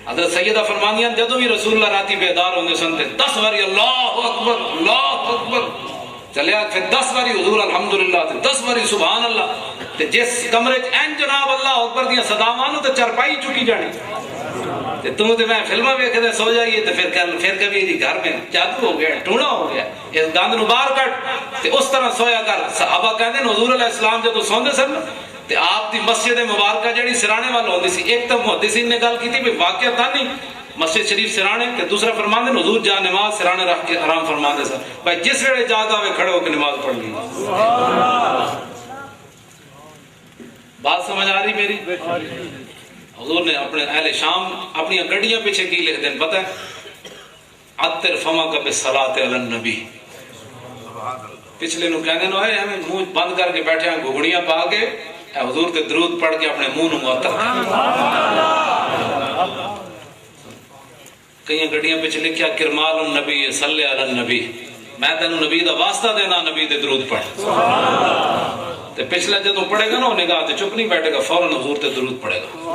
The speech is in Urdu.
حضرت سیدہ فرمانیاں جدوں بھی رسول اللہ راتی بیدار ہوندے سن تے 10 باری اللہ اکبر چلیا، پھر 10 باری حضور الحمدللہ تے 10 باری سبحان اللہ، تے جس کمرے چ این جناب اللہ اکبر دیاں صداواں نوں تے چرپائی چکی جانی تے تم تے میں فلماں ویکھ کے سو جائیے تے پھر کبھی جی گھر میں جادو ہو گیا، ٹونا ہو گیا، اس گند نوں باہر کٹ تے اس طرح سویا کر۔ صحابہ کہندے نے حضور علیہ السلام جدوں سوندے سن تے آپ دی مسجد مبارکہ جڑی سرانے وال ہوندی سی، ایک تو محدثین نے گل کیتی بھی واقعہ نہیں مسجد شریف سرانے، تے دوسرا فرماندے نے حضور جا نماز سرانے رکھ کے آرام فرماندے سن، بھائی جس ویلے جاگ آوے کھڑے ہو کے نماز پڑھ لی۔ بات سمجھ آ رہی میری؟ حضور نے اپنے اہل شام اپنی گڈیاں پیچھے کی لکھ دین پتہ ہے؟ عطر فمک بالصلاۃ علی النبی، پچھلے نو کہندے نو اے ہمیں منہ بند کر کے بیٹھے ہیں گھگڑیاں پا کے اے حضور تے درود پڑھ کے اپنے منہ نو معطر کئی گڈیاں پیچھے لکھیا کرمال النبی صلی علی النبی، میں تینوں نبی دا واسطہ دینا نبی دے درود پڑھ۔ تے پچھلا جدوں پڑھے گا نا نگاہ تے چپ نہیں بیٹھے گا، فوراً حضور تے درود پڑھے گا۔